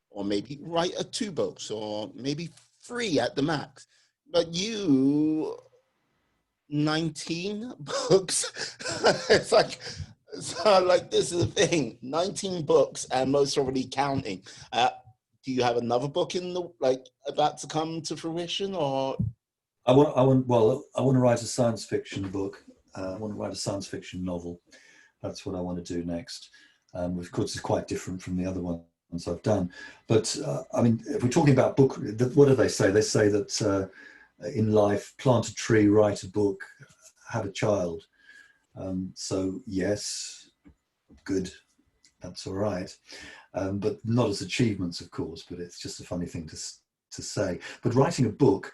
or maybe write 2 books, or maybe 3 at the max. But you, 19 books. It's like, so like, this is the thing, 19 books, and most probably counting. Do you have another book in the, like, about to come to fruition, or? I want to write a science fiction book. I want to write a science fiction novel. That's what I want to do next. Of course, it's quite different from the other ones I've done. But I mean, if we're talking about book, what do they say? They say that in life, plant a tree, write a book, have a child. So yes, good, that's all right. But not as achievements, of course, but it's just a funny thing to say. But writing a book,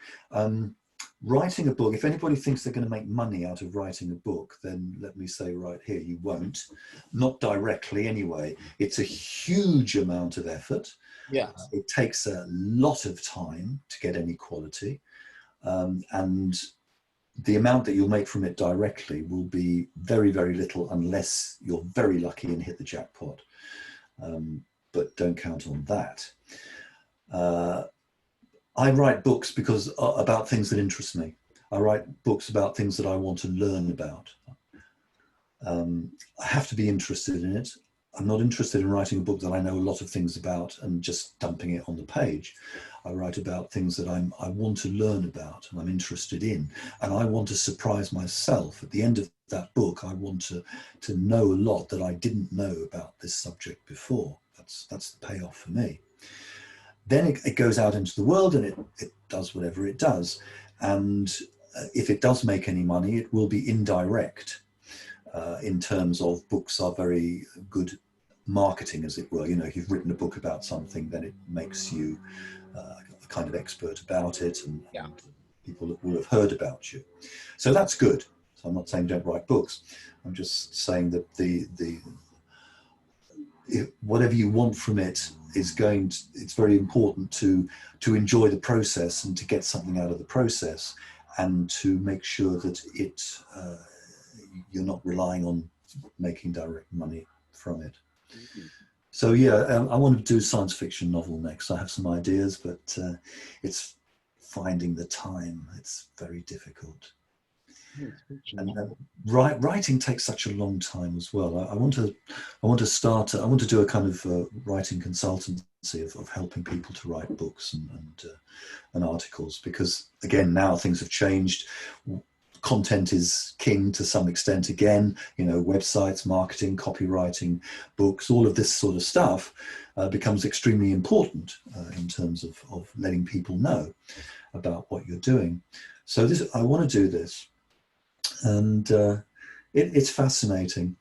if anybody thinks they're going to make money out of writing a book, then let me say right here, you won't. Not directly anyway. It's a huge amount of effort. Yes. It takes a lot of time to get any quality. And the amount that you'll make from it directly will be very, very little unless you're very lucky and hit the jackpot. But don't count on that. I write books because about things that interest me. I write books about things that I want to learn about. I have to be interested in it. I'm not interested in writing a book that I know a lot of things about and just dumping it on the page. I write about things that I want to learn about and I'm interested in, and I want to surprise myself. At the end of that book, I want to know a lot that I didn't know about this subject before. That's the payoff for me. Then it goes out into the world and it does whatever it does. And if it does make any money, it will be indirect in terms of books are very good marketing, as it were. You know, if you've written a book about something, then it makes you a kind of expert about it, and people will have heard about you. So that's good. So I'm not saying don't write books. I'm just saying that whatever you want from it it's very important to enjoy the process and to get something out of the process, and to make sure that you're not relying on making direct money from it. Mm-hmm. So I want to do a science fiction novel next. I have some ideas, but it's finding the time. It's very difficult. And writing takes such a long time as well. I want to do a kind of writing consultancy of helping people to write books and articles, because again, now things have changed. Content is king to some extent again. You know, websites, marketing, copywriting, books, all of this sort of stuff becomes extremely important in terms of letting people know about what you're doing. So I want to do this. And it's fascinating.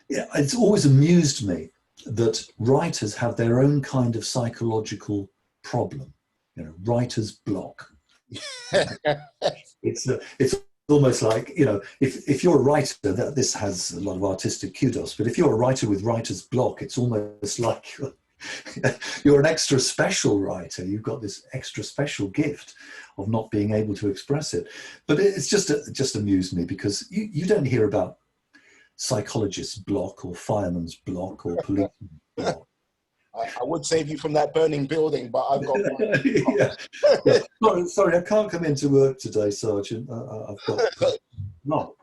It's always amused me that writers have their own kind of psychological problem, you know, writer's block. It's almost like, you know, if you're a writer, this has a lot of artistic kudos, but if you're a writer with writer's block, it's almost like You're an extra special writer. You've got this extra special gift of not being able to express it. But it's just amused me because you don't hear about psychologist's block or fireman's block or policeman's block. I would save you from that burning building, but I've got Yeah. Yeah. Sorry, I can't come into work today, Sergeant. I've got no.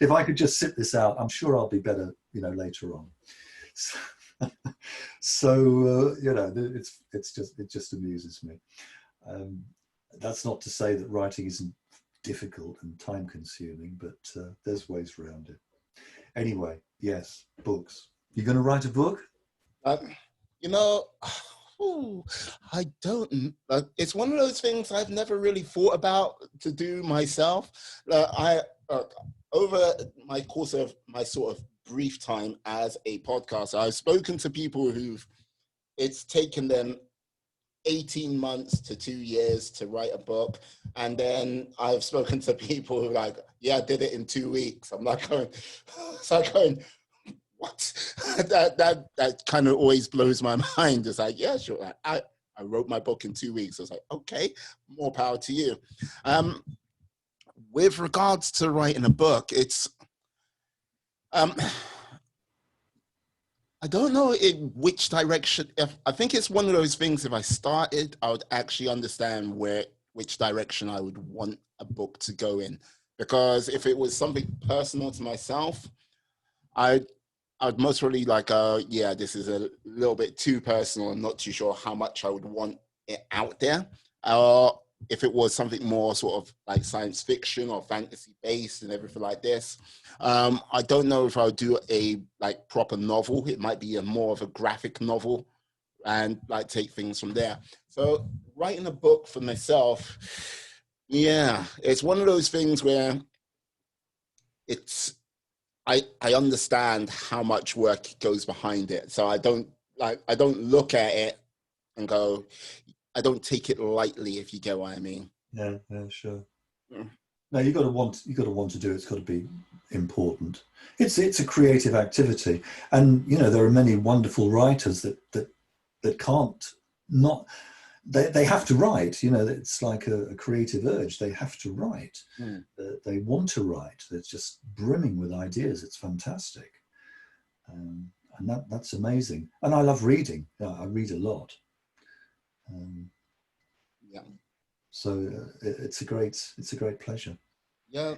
If I could just sit this out, I'm sure I'll be better, later on. So it just amuses me. That's not to say that writing isn't difficult and time consuming, but there's ways around it. Anyway, yes, books. You're going to write a book? I don't. It's one of those things I've never really thought about to do myself. Over my course of my sort of brief time as a podcaster, I've spoken to people it's taken them 18 months to 2 years to write a book. And then I've spoken to people who are like, yeah, I did it in 2 weeks. I'm like going, what? that kind of always blows my mind. It's like, yeah, sure. I wrote my book in 2 weeks. I was like, okay, more power to you. With regards to writing a book, it's, I don't know in which direction. I think it's one of those things, if I started, I would actually understand which direction I would want a book to go in. Because if it was something personal to myself, I'd most probably like, yeah, this is a little bit too personal. I'm not too sure how much I would want it out there. If it was something more sort of like science fiction or fantasy based and everything like this, I don't know if I would do a like proper novel. It might be more of a graphic novel and like take things from there. So writing a book for myself, yeah, it's one of those things where I understand how much work goes behind it. So I don't look at it and go, I don't take it lightly, if you get what I mean. Yeah, sure. Yeah. No, you got to want to do it. It's got to be important. It's a creative activity, and there are many wonderful writers that can't not. They have to write. It's like a creative urge. They have to write. They want to write. They're just brimming with ideas. It's fantastic, and that's amazing. And I love reading. I read a lot. Yeah. So it's a great pleasure. Yeah.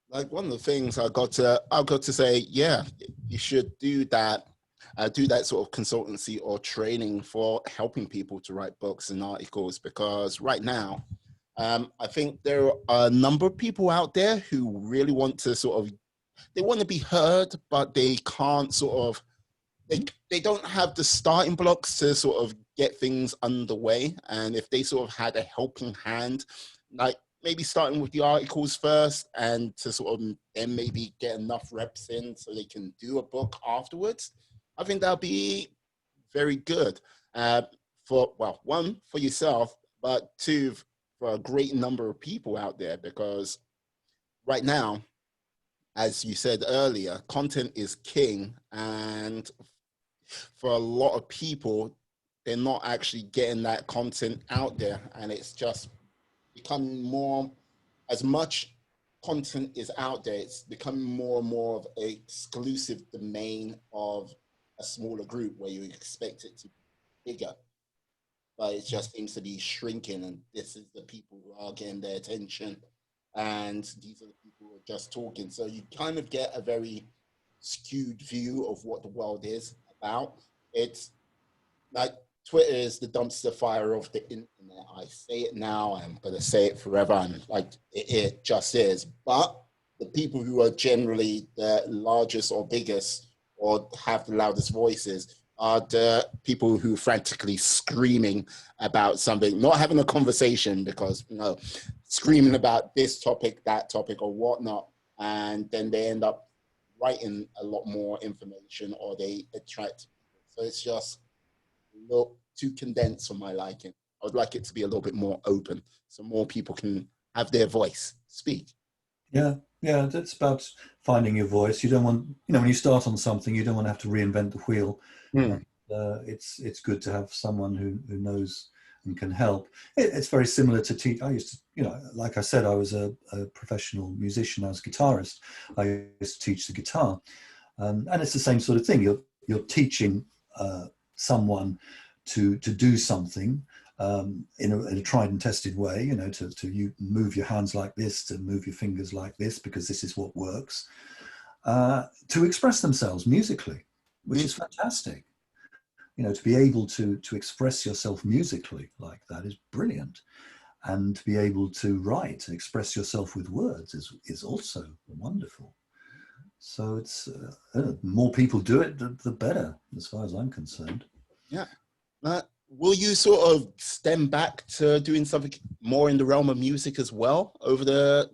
Like one of the things I got to say, yeah, you should do that sort of consultancy or training for helping people to write books and articles, because right now, I think there are a number of people out there who really want to they want to be heard, but they can't they don't have the starting blocks to sort of get things underway. And if they sort of had a helping hand, like maybe starting with the articles first and to sort of then maybe get enough reps in so they can do a book afterwards, I think that'll be very good one, for yourself, but two, for a great number of people out there, because right now, as you said earlier, content is king. And for a lot of people, they're not actually getting that content out there. And it's just becoming more, as much content is out there, it's becoming more and more of an exclusive domain of a smaller group where you expect it to be bigger. But it just seems to be shrinking, and this is the people who are getting their attention, and these are the people who are just talking. So you kind of get a very skewed view of what the world is about. It's like Twitter is the dumpster fire of the internet. I say it now, I'm going to say it forever, and like it just is. But the people who are generally the largest or biggest or have the loudest voices are the people who are frantically screaming about something, not having a conversation, because screaming about this topic, that topic, or whatnot, and then they end up writing a lot more information, or they attract people. So it's just a little too condensed for my liking. I would like it to be a little bit more open, so more people can have their voice speak. Yeah, Yeah, it's about finding your voice. You don't want, when you start on something, you don't want to have to reinvent the wheel. Mm. It's good to have someone who knows and can help. It's very similar to teach. I used to, like I said, I was a professional musician. I was a guitarist. I used to teach the guitar, and it's the same sort of thing. You're teaching someone to do something in a tried and tested way. To move your hands like this, to move your fingers like this, because this is what works. To express themselves musically, which is fantastic. To be able to express yourself musically like that is brilliant. And to be able to write and express yourself with words is also wonderful. So it's more people do it, the better, as far as I'm concerned. Yeah. Will you sort of stem back to doing something more in the realm of music as well over the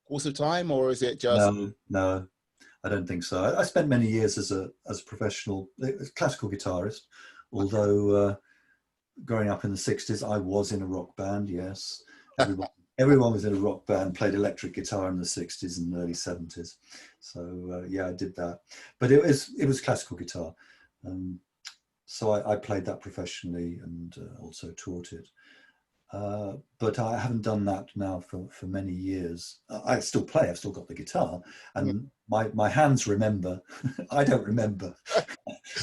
course of time, or is it just... No, I don't think so. I spent many years as a professional classical guitarist, although growing up in the 60s, I was in a rock band, yes. Everyone was in a rock band, played electric guitar in the 60s and early 70s. So yeah, I did that. But it was classical guitar. So I played that professionally and also taught it. But I haven't done that now for many years. I still play, I've still got the guitar, and my hands remember. I don't remember.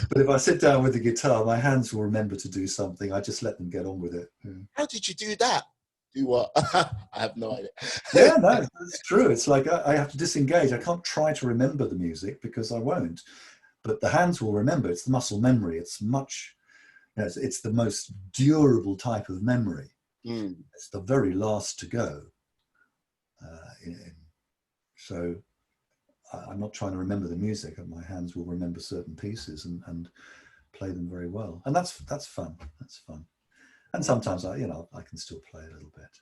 But if I sit down with the guitar, my hands will remember to do something. I just let them get on with it. Yeah. How did you do that? Do what? I have no idea. Yeah, no, it's true. It's like I have to disengage. I can't try to remember the music because I won't. But the hands will remember. It's the muscle memory. It's much, it's the most durable type of memory. It's the very last to go. So I'm not trying to remember the music, and my hands will remember certain pieces and play them very well. And that's fun. That's fun. And sometimes I can still play a little bit.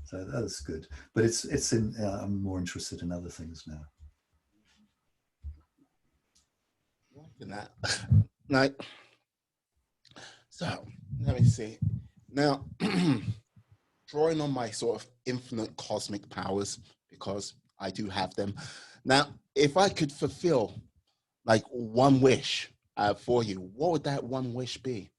So that's good. But I'm more interested in other things now. That. Like, so let me see. Now, drawing on my sort of infinite cosmic powers, because I do have them. Now, if I could fulfill like one wish for you, what would that one wish be?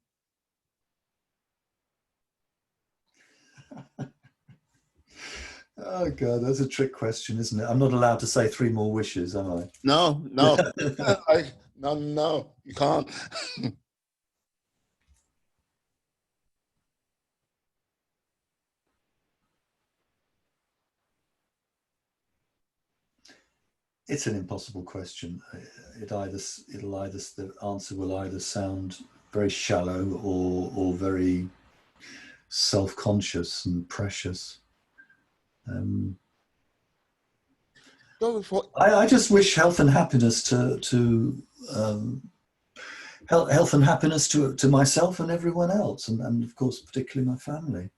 Oh God, that's a trick question, isn't it? I'm not allowed to say 3 more wishes, am I? No, no, you can't. It's an impossible question. The answer will either sound very shallow or very self-conscious and precious. I just wish health and happiness to health and happiness to myself and everyone else, and of course particularly my family.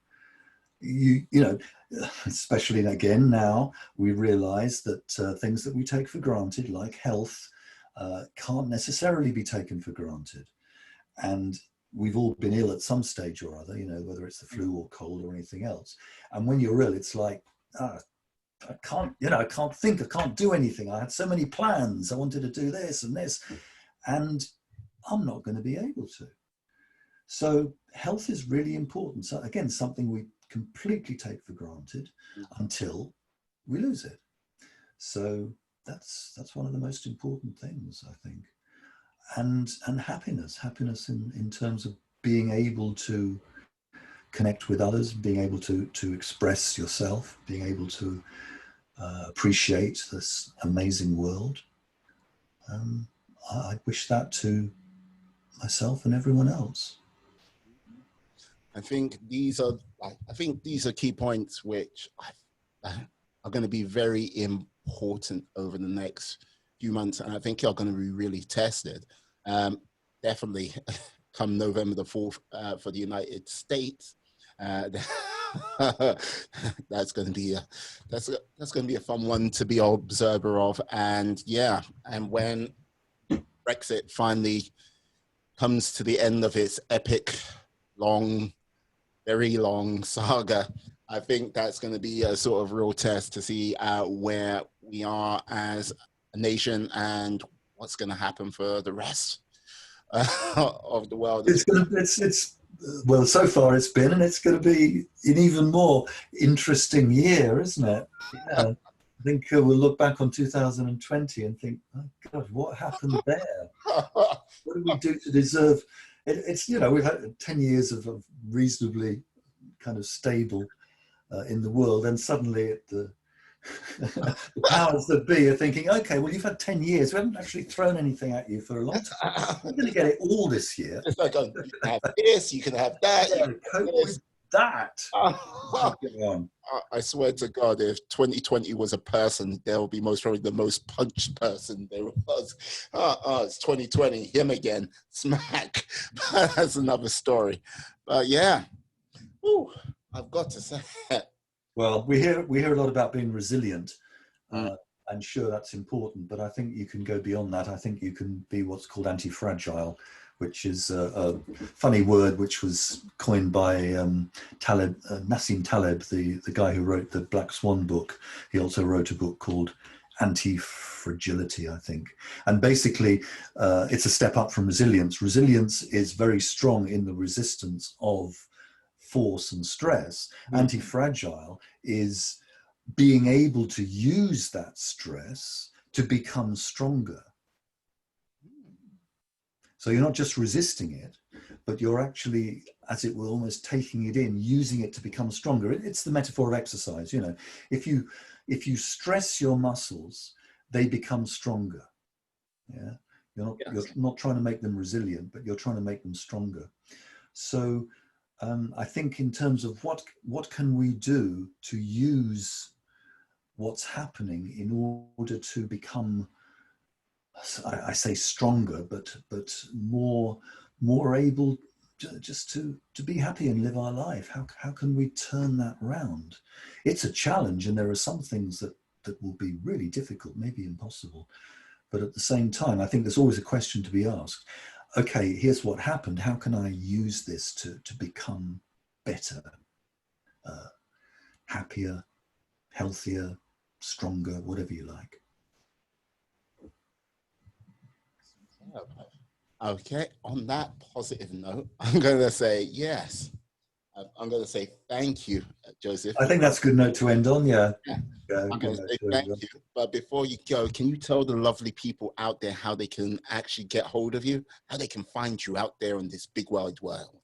Especially again now, we realize that things that we take for granted, like health, can't necessarily be taken for granted. And we've all been ill at some stage or other, whether it's the flu or cold or anything else. And when you're ill, it's like, I can't think, I can't do anything. I had so many plans. I wanted to do this and this, and I'm not going to be able to. So health is really important. So again, something we completely take for granted until we lose it. So that's one of the most important things, I think. And happiness in terms of being able to connect with others, being able to express yourself, being able to appreciate this amazing world. I wish that to myself and everyone else. I think these are key points which are going to be very important over the next few months, and I think are going to be really tested. Definitely come November the 4th for the United States. That's going to be a fun one to be an observer of. And yeah, and when Brexit finally comes to the end of its epic, long, very long saga, I think that's going to be a sort of real test to see where we are as a nation and what's going to happen for the rest of the world as It's going to, well, so far it's been, and it's going to be an even more interesting year, isn't it? Yeah. I think we'll look back on 2020 and think, oh God, what happened there? well. What did we do to deserve it? It's, you know, we've had 10 years of reasonably kind of stable in the world, and suddenly the powers that be are thinking, okay, well, you've had 10 years. We haven't actually thrown anything at you for a long time. We're going to get it all this year. It's like, oh, you can have this, you can have that. Yeah, You can cope have with this. that. Go on. I swear to God, if 2020 was a person, they'll be most probably the most punched person there was. It's 2020, him again, smack. That's another story. But yeah, whew, I've got to say. Well, we hear a lot about being resilient, and sure, that's important. But I think you can go beyond that. I think you can be what's called anti-fragile, which is a funny word which was coined by Nassim Taleb, the guy who wrote the Black Swan book. He also wrote a book called Anti-Fragility, I think. And basically, it's a step up from resilience. Resilience is very strong in the resistance of force and stress. Anti-fragile is being able to use that stress to become stronger. So you're not just resisting it, but you're actually, as it were, almost taking it in, using it to become stronger. It's the metaphor of exercise. You know, if you stress your muscles, they become stronger. Yeah, you're not trying to make them resilient, but you're trying to make them stronger. So I think in terms of what can we do to use what's happening in order to become, I say stronger, but more able just to be happy and live our life. How can we turn that round? It's a challenge, and there are some things that will be really difficult, maybe impossible. But at the same time, I think there's always a question to be asked. Okay, here's what happened. How can I use this to become better, happier, healthier, stronger, whatever you like? Okay, on that positive note, I'm going to say yes. I'm going to say thank you, Joseph. I think that's a good note to end on, yeah. I'm going to say thank you. But before you go, can you tell the lovely people out there how they can actually get hold of you, how they can find you out there in this big wide world?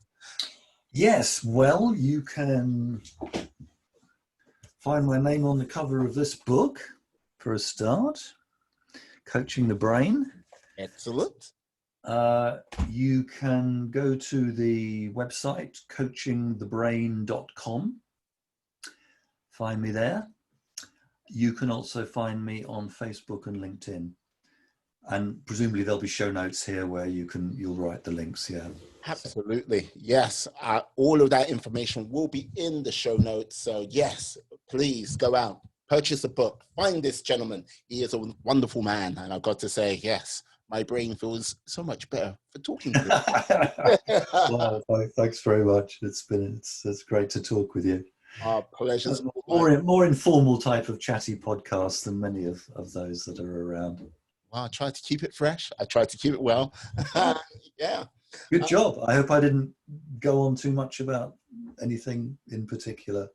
Yes, well, you can find my name on the cover of this book, for a start, Coaching the Brain. Excellent. You can go to the website, coachingthebrain.com. Find me there. You can also find me on Facebook and LinkedIn. And presumably there'll be show notes here where you'll write the links, yeah. Absolutely, yes. All of that information will be in the show notes. So yes, please go out, purchase a book, find this gentleman. He is a wonderful man. And I've got to say, yes, my brain feels so much better for talking to him. Well, thanks very much. It's great to talk with you. Our pleasures. More informal type of chatty podcast than many of those that are around. Well, I try to keep it fresh. I try to keep it well. Yeah. Good job. I hope I didn't go on too much about anything in particular.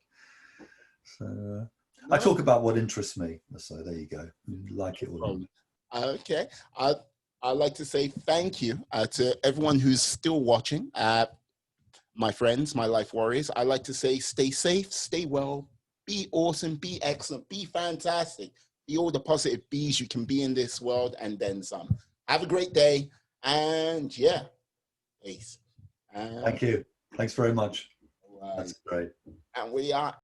So no. I talk about what interests me. So there you go. Like it or not. Okay. I'd like to say thank you to everyone who's still watching. My friends, my life warriors. I'd like to say stay safe, stay well, be awesome, be excellent, be fantastic. Be all the positive bees you can be in this world and then some. Have a great day. And yeah, peace. Thank you. Thanks very much. Right. That's great. And we are